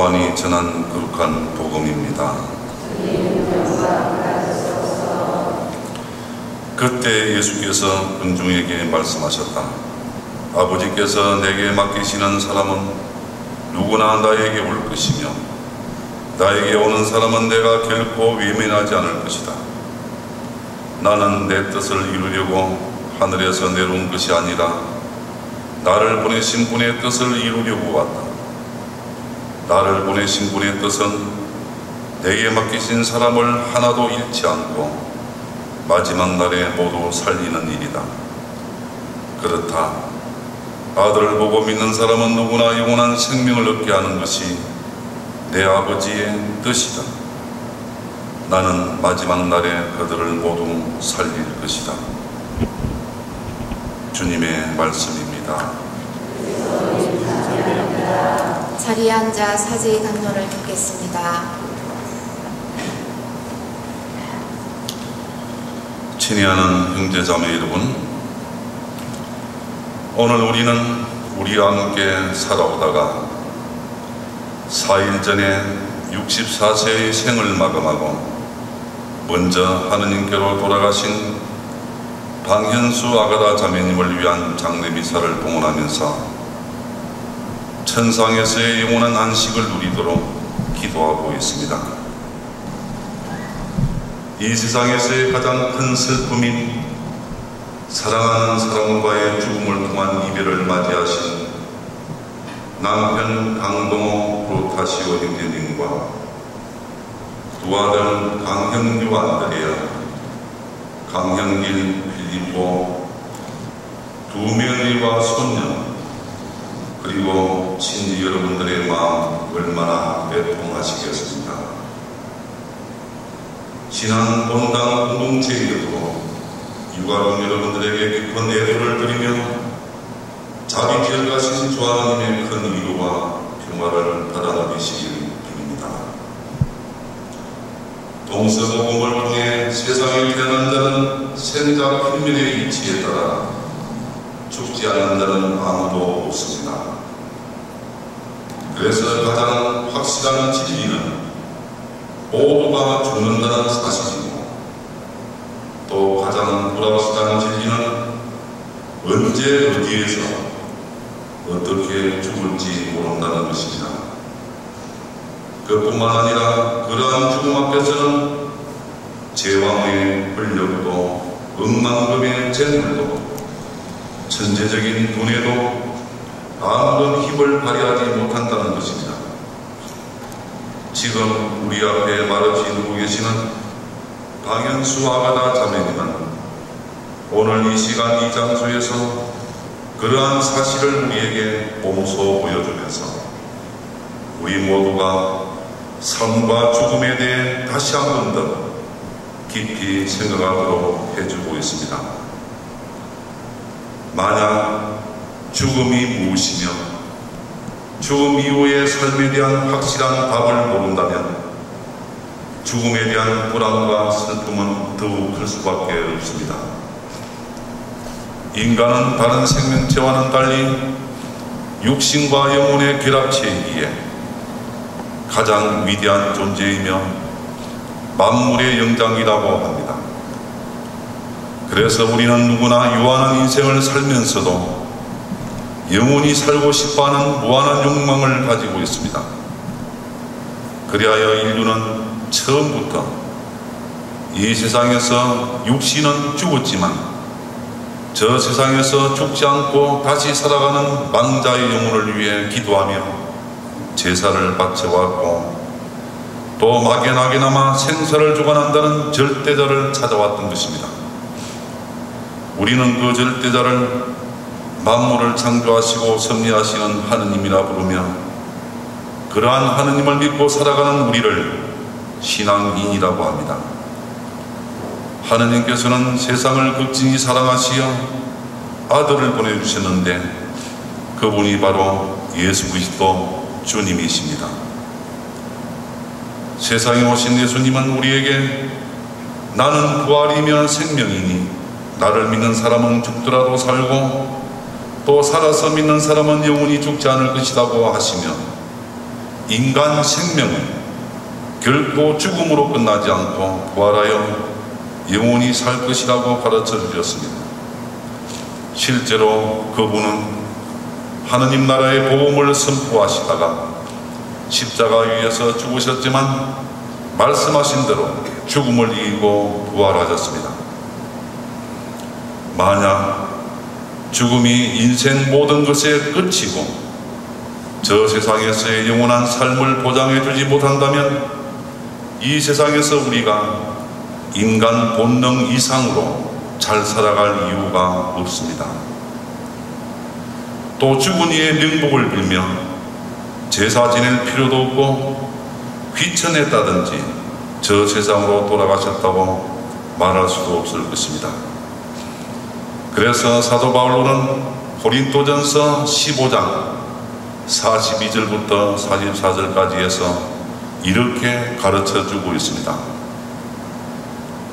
요한이 전한 거룩한 복음입니다. 그때 예수께서 군중에게 말씀하셨다. 아버지께서 내게 맡기시는 사람은 누구나 나에게 올 것이며 나에게 오는 사람은 내가 결코 외면하지 않을 것이다. 나는 내 뜻을 이루려고 하늘에서 내려온 것이 아니라 나를 보내신 분의 뜻을 이루려고 왔다. 나를 보내신 분의 뜻은 내게 맡기신 사람을 하나도 잃지 않고 마지막 날에 모두 살리는 일이다. 그렇다. 아들을 보고 믿는 사람은 누구나 영원한 생명을 얻게 하는 것이 내 아버지의 뜻이다. 나는 마지막 날에 그들을 모두 살릴 것이다. 주님의 말씀입니다. 자리에 앉아 사제의 담론을 듣겠습니다. 친애하는 형제자매 여러분, 오늘 우리는 우리와 함께 살아오다가 4일 전에 64세의 생을 마감하고 먼저 하느님께로 돌아가신 방현수 아가다 자매님을 위한 장례미사를 봉헌하면서 천상에서의 영원한 안식을 누리도록 기도하고 있습니다. 이 세상에서의 가장 큰 슬픔인 사랑하는 사람과의 죽음을 통한 이별을 맞이하신 남편 강동호 프로타시오 형제님과 두 아들 강형규 안드레아, 강형길 필리포, 두 며느리와 손녀, 그리고 친지 여러분들의 마음 얼마나 애통하시겠습니까? 신앙 본당 공동체이고 유가족 여러분들에게 깊은 애도를 드리며 자비지을 가신 주 하나님의 큰 위로와 평화를 받아 누리시길 빕니다. 동서복음을 통해 세상에 태어난 자는 생자 필면의 이치에 따라 죽지 않는 자는 아무도 없습니다. 그래서 가장 확실한 진리는 모두가 죽는다는 사실이고, 또 가장 불확실한 진리는 언제 어디에서 어떻게 죽을지 모른다는 것입니다. 그뿐만 아니라 그러한 죽음 앞에서는 제왕의 권력도 억만금의 재물도 천재적인 두뇌도 아무런 힘을 발휘하지 못한다는 것입니다. 지금 우리 앞에 말없이 누워 계시는 방현수 아가다 자매님은 오늘 이 시간 이 장소에서 그러한 사실을 우리에게 몸소 보여주면서 우리 모두가 삶과 죽음에 대해 다시 한 번 더 깊이 생각하도록 해주고 있습니다. 만약 죽음이 무엇이며 죽음 이후의 삶에 대한 확실한 답을 모른다면 죽음에 대한 불안과 슬픔은 더욱 클 수밖에 없습니다. 인간은 다른 생명체와는 달리 육신과 영혼의 결합체이기에 가장 위대한 존재이며 만물의 영장이라고 합니다. 그래서 우리는 누구나 유한한 인생을 살면서도 영원히 살고 싶어하는 무한한 욕망을 가지고 있습니다. 그리하여 인류는 처음부터 이 세상에서 육신은 죽었지만 저 세상에서 죽지 않고 다시 살아가는 망자의 영혼을 위해 기도하며 제사를 바쳐왔고, 또 막연하게나마 생사를 주관한다는 절대자를 찾아왔던 것입니다. 우리는 그 절대자를 만물을 창조하시고 섭리하시는 하느님이라 부르며 그러한 하느님을 믿고 살아가는 우리를 신앙인이라고 합니다. 하느님께서는 세상을 극진히 사랑하시어 아들을 보내주셨는데 그분이 바로 예수 그리스도 주님이십니다. 세상에 오신 예수님은 우리에게 나는 부활이며 생명이니 나를 믿는 사람은 죽더라도 살고 또 살아서 믿는 사람은 영원히 죽지 않을 것이라고 하시며 인간 생명은 결코 죽음으로 끝나지 않고 부활하여 영원히 살 것이라고 가르쳐 주셨습니다. 실제로 그분은 하느님 나라의 복음을 선포하시다가 십자가 위에서 죽으셨지만 말씀하신 대로 죽음을 이기고 부활하셨습니다. 만약 죽음이 인생 모든 것의 끝이고 저 세상에서의 영원한 삶을 보장해 주지 못한다면 이 세상에서 우리가 인간 본능 이상으로 잘 살아갈 이유가 없습니다. 또 죽은 이의 명복을 빌며 제사 지낼 필요도 없고 귀천했다든지 저 세상으로 돌아가셨다고 말할 수도 없을 것입니다. 그래서 사도 바울로는 고린도전서 15장 42절부터 44절까지 해서 이렇게 가르쳐주고 있습니다.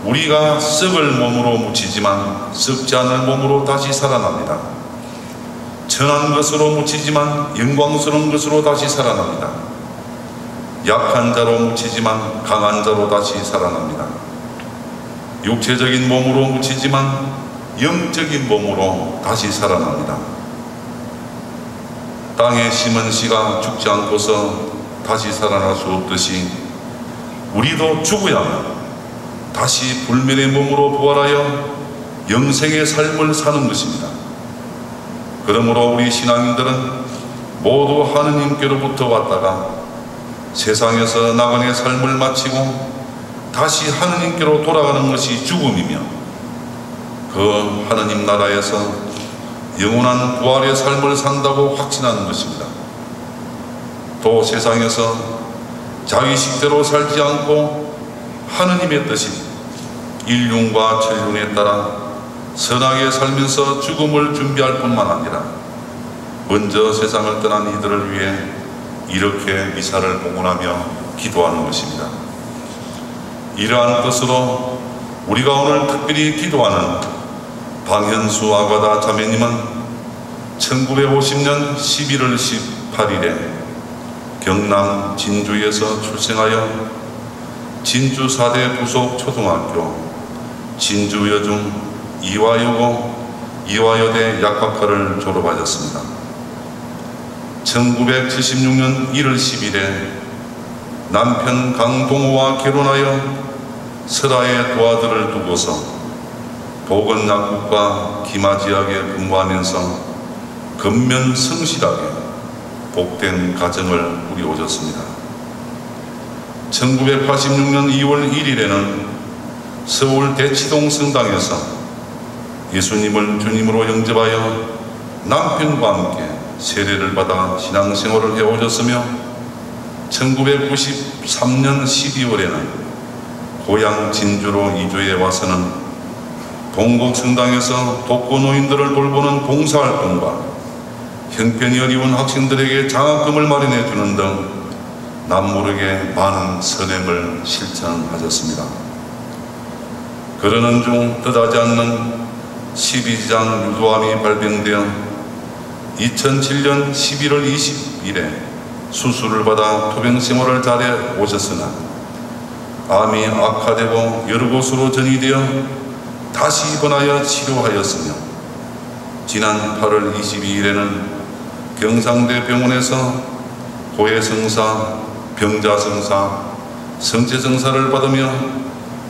우리가 썩을 몸으로 묻히지만 썩지 않을 몸으로 다시 살아납니다. 천한 것으로 묻히지만 영광스러운 것으로 다시 살아납니다. 약한 자로 묻히지만 강한 자로 다시 살아납니다. 육체적인 몸으로 묻히지만 영적인 몸으로 다시 살아납니다. 땅에 심은 씨가 죽지 않고서 다시 살아날 수 없듯이 우리도 죽어야만 다시 불멸의 몸으로 부활하여 영생의 삶을 사는 것입니다. 그러므로 우리 신앙인들은 모두 하느님께로부터 왔다가 세상에서 나간의 삶을 마치고 다시 하느님께로 돌아가는 것이 죽음이며 그 하느님 나라에서 영원한 부활의 삶을 산다고 확신하는 것입니다. 또 세상에서 자기 식대로 살지 않고 하느님의 뜻인 일륜과 천륜에 따라 선하게 살면서 죽음을 준비할 뿐만 아니라 먼저 세상을 떠난 이들을 위해 이렇게 미사를 봉헌하며 기도하는 것입니다. 이러한 뜻으로 우리가 오늘 특별히 기도하는 방현수 아가다 자매님은 1950년 11월 18일에 경남 진주에서 출생하여 진주 4대 부속 초등학교, 진주여중 이화여고, 이화여대 약학과를 졸업하셨습니다. 1976년 1월 10일에 남편 강동호와 결혼하여 설아의 두 아들을 두고서 보건약국과 기마지약에 근무하면서 근면 성실하게 복된 가정을 꾸려오셨습니다. 1986년 2월 1일에는 서울 대치동 성당에서 예수님을 주님으로 영접하여 남편과 함께 세례를 받아 신앙생활을 해오셨으며 1993년 12월에는 고향 진주로 이주해 와서는 동국성당에서 독거노인들을 돌보는 봉사활동과 형편이 어려운 학생들에게 장학금을 마련해 주는 등 남모르게 많은 선행을 실천하셨습니다. 그러는 중 뜻하지 않는 12장 유도암이 발병되어 2007년 11월 20일에 수술을 받아 투병생활을 잘해 오셨으나 암이 악화되고 여러 곳으로 전이되어 다시 입원하여 치료하였으며 지난 8월 22일에는 경상대 병원에서 고해성사, 병자성사, 성체성사를 받으며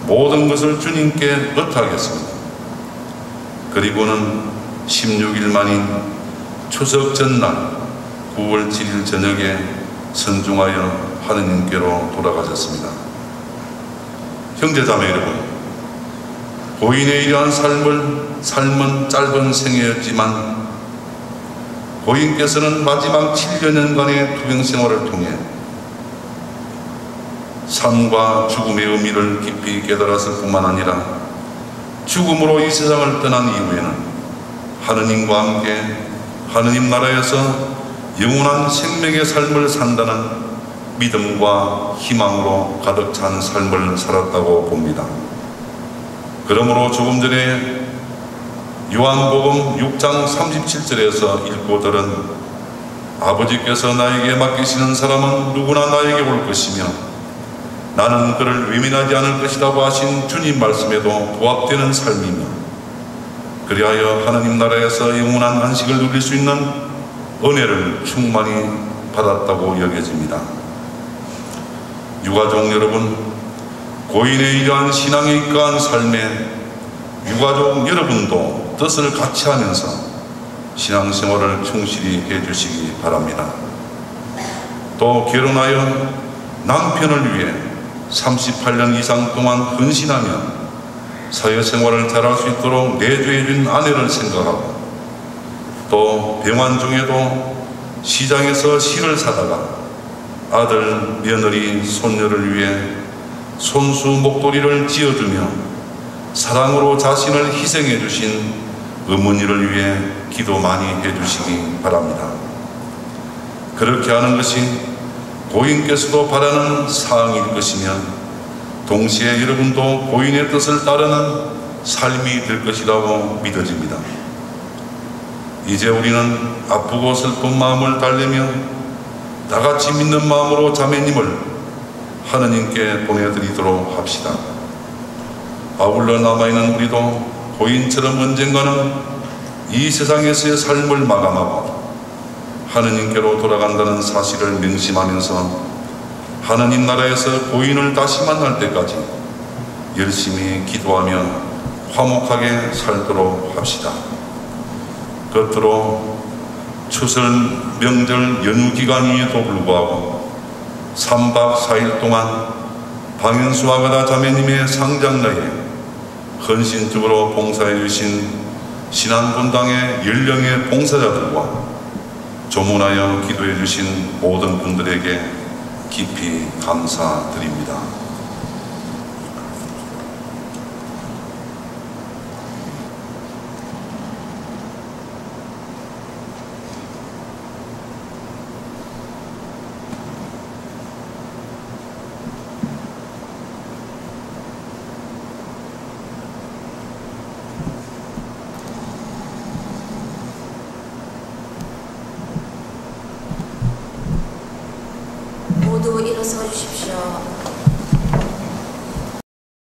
모든 것을 주님께 의탁했습니다. 그리고는 16일 만인 추석 전날 9월 7일 저녁에 선중하여 하느님께로 돌아가셨습니다. 형제자매 여러분, 고인의 이러한 삶은 짧은 생애였지만 고인께서는 마지막 7여 년간의 투병생활을 통해 삶과 죽음의 의미를 깊이 깨달았을 뿐만 아니라 죽음으로 이 세상을 떠난 이후에는 하느님과 함께 하느님 나라에서 영원한 생명의 삶을 산다는 믿음과 희망으로 가득 찬 삶을 살았다고 봅니다. 그러므로 조금 전에 요한복음 6장 37절에서 읽고 들은 아버지께서 나에게 맡기시는 사람은 누구나 나에게 올 것이며 나는 그를 외면하지 않을 것이라고 하신 주님 말씀에도 부합되는 삶이며 그리하여 하느님 나라에서 영원한 안식을 누릴 수 있는 은혜를 충만히 받았다고 여겨집니다. 유가족 여러분, 고인의 이러한 신앙에 입각한 삶에 유가족 여러분도 뜻을 같이 하면서 신앙생활을 충실히 해주시기 바랍니다. 또 결혼하여 남편을 위해 38년 이상 동안 헌신하며 사회생활을 잘할 수 있도록 내조해준 아내를 생각하고 또 병환 중에도 시장에서 실을 사다가 아들, 며느리, 손녀를 위해 손수 목도리를 지어주며 사랑으로 자신을 희생해 주신 어머니를 위해 기도 많이 해주시기 바랍니다. 그렇게 하는 것이 고인께서도 바라는 사항일 것이며 동시에 여러분도 고인의 뜻을 따르는 삶이 될 것이라고 믿어집니다. 이제 우리는 아프고 슬픈 마음을 달래며 다같이 믿는 마음으로 자매님을 하느님께 보내드리도록 합시다. 아울러 남아있는 우리도 고인처럼 언젠가는 이 세상에서의 삶을 마감하고 하느님께로 돌아간다는 사실을 명심하면서 하느님 나라에서 고인을 다시 만날 때까지 열심히 기도하며 화목하게 살도록 합시다. 끝으로 추석 명절 연휴 기간임에도 불구하고 3박 4일 동안 방현수 아가다 자매님의 상장라에 헌신적으로 봉사해 주신 신안분당의 연령의 봉사자들과 조문하여 기도해 주신 모든 분들에게 깊이 감사드립니다. 모두 일어서 주십시오.